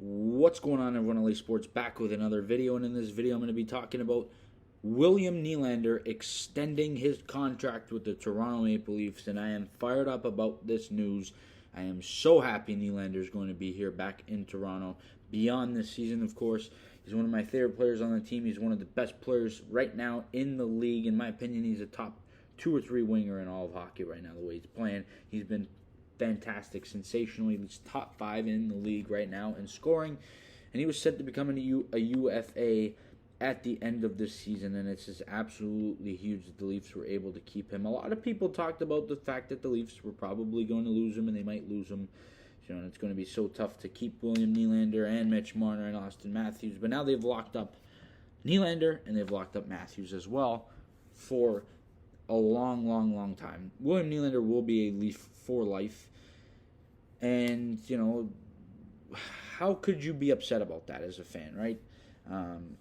What's going on, everyone? LA Sports back with another video, and in this video I'm going to be talking about William Nylander extending his contract with the Toronto Maple Leafs, and I am fired up about this news. I am so happy Nylander is going to be here back in Toronto beyond this season, of course. He's one of my favorite players on the team. He's one of the best players right now in the league. In my opinion, he's a top 2 or 3 winger in all of hockey right now, the way he's playing. He's been fantastic, sensationally. He's top 5 in the league right now in scoring, and he was set to become a UFA at the end of this season, and it's just absolutely huge that the Leafs were able to keep him. A lot of people talked about the fact that the Leafs were probably going to lose him, and they might lose him. And it's going to be so tough to keep William Nylander and Mitch Marner and Austin Matthews, but now they've locked up Nylander and they've locked up Matthews as well for a long time. William Nylander will be a Leaf for life. And, how could you be upset about that as a fan, right? I'm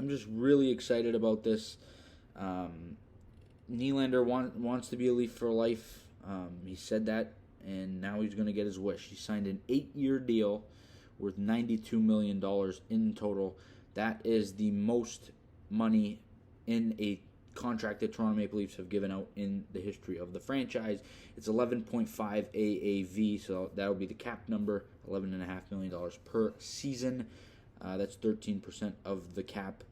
just really excited about this. Nylander wants to be a Leaf for life. He said that, and now he's going to get his wish. He signed an 8-year deal worth $92 million in total. That is the most money in a contract that Toronto Maple Leafs have given out in the history of the franchise. It's 11.5 AAV, so that will be the cap number, $11.5 million per season. That's 13% of the cap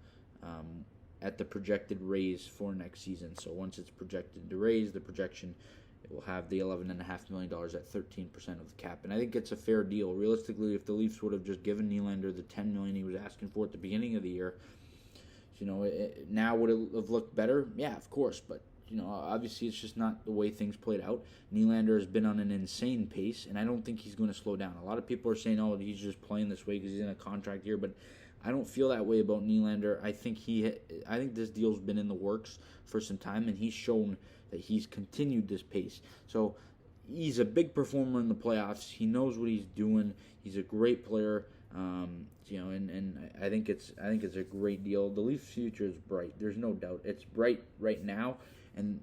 at the projected raise for next season. So once it's projected to raise, the projection, it will have the $11.5 million at 13% of the cap. And I think it's a fair deal. Realistically, if the Leafs would have just given Nylander the $10 million he was asking for at the beginning of the year, now would it have looked better? Yeah, of course. But, obviously it's just not the way things played out. Nylander has been on an insane pace, and I don't think he's going to slow down. A lot of people are saying, oh, he's just playing this way because he's in a contract year, but I don't feel that way about Nylander. I think this deal's been in the works for some time, and he's shown that he's continued this pace. So he's a big performer in the playoffs. He knows what he's doing. He's a great player. And I think it's a great deal. The Leafs' future is bright. There's no doubt. It's bright right now, and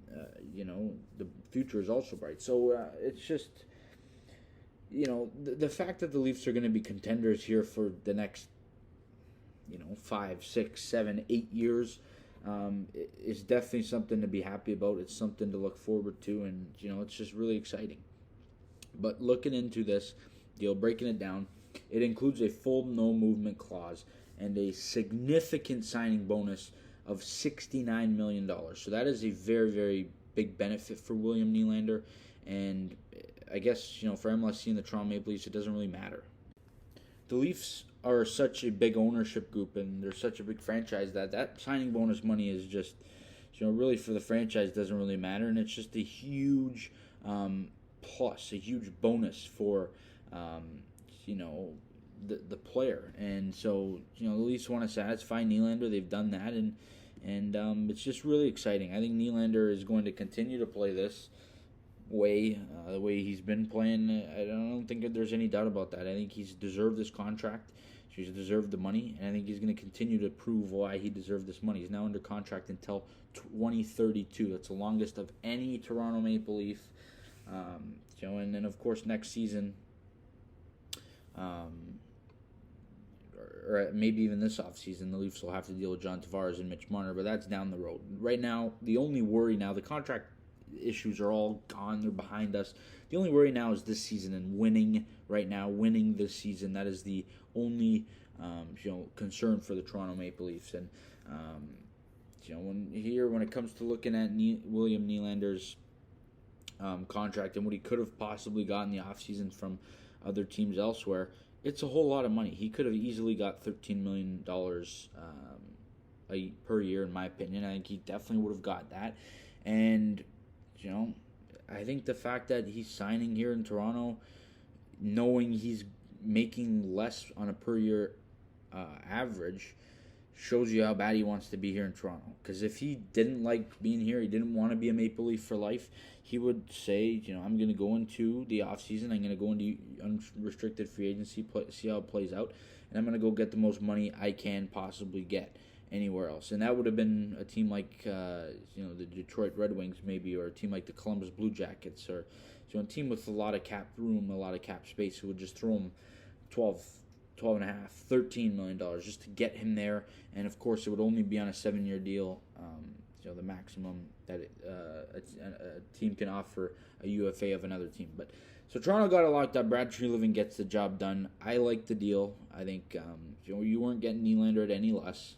the future is also bright. So it's just, the fact that the Leafs are going to be contenders here for the next 5, 6, 7, 8 years is definitely something to be happy about. It's something to look forward to, and it's just really exciting. But looking into this deal, breaking it down, it includes a full no movement clause and a significant signing bonus of $69 million. So that is a very, very big benefit for William Nylander. And I guess, for MLSC and the Toronto Maple Leafs, it doesn't really matter. The Leafs are such a big ownership group, and they're such a big franchise that signing bonus money is just, really for the franchise doesn't really matter. And it's just a huge plus, a huge bonus for the player. And so the Leafs want to satisfy Nylander. They've done that, and it's just really exciting. I think Nylander is going to continue to play this way, the way he's been playing. I don't think that there's any doubt about that. I think he's deserved this contract. He's deserved the money, and I think he's going to continue to prove why he deserved this money. He's now under contract until 2032. That's the longest of any Toronto Maple Leaf. And then of course next season, or maybe even this offseason, the Leafs will have to deal with John Tavares and Mitch Marner, but that's down the road. Right now, the only worry now, the contract issues are all gone. They're behind us. The only worry now is this season and winning right now, winning this season. That is the only, concern for the Toronto Maple Leafs. And, when it comes to looking at William Nylander's contract and what he could have possibly gotten the offseason from other teams elsewhere, it's a whole lot of money. He could have easily got $13 million per year, in my opinion. I think he definitely would have got that. And, I think the fact that he's signing here in Toronto, knowing he's making less on a per year average, shows you how bad he wants to be here in Toronto. Because if he didn't like being here, he didn't want to be a Maple Leaf for life, he would say, I'm going to go into the offseason, I'm going to go into unrestricted free agency, see how it plays out, and I'm going to go get the most money I can possibly get anywhere else. And that would have been a team like the Detroit Red Wings maybe, or a team like the Columbus Blue Jackets, or So a team with a lot of cap room, a lot of cap space, who would just throw him 12, 12 and a half, $13 million just to get him there. And of course, it would only be on a 7-year deal. The maximum that a team can offer a UFA of another team. But so Toronto got it locked up. Brad Treliving gets the job done. I like the deal. I think you weren't getting Nylander at any less.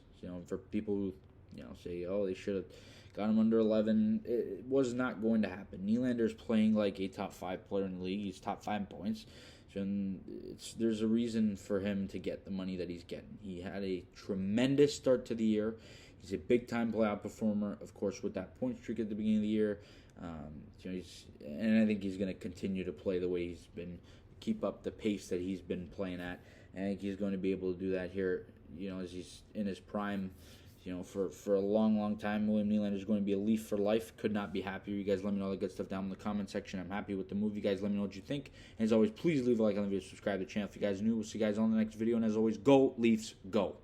For people who say, oh, they should have got him under 11, it was not going to happen. Nylander's playing like a top 5 player in the league. He's top 5 points. So there's a reason for him to get the money that he's getting. He had a tremendous start to the year. He's a big-time playoff performer, of course, with that point streak at the beginning of the year. And I think he's going to continue to play the way he's been, keep up the pace that he's been playing at. And I think he's going to be able to do that here, as he's in his prime. For a long, long time, William Nylander is going to be a Leaf for life. Could not be happier. You guys let me know all the good stuff down in the comment section. I'm happy with the move. You guys let me know what you think. And as always, please leave a like on the video, subscribe to the channel if you guys are new. We'll see you guys on the next video. And as always, go Leafs, go.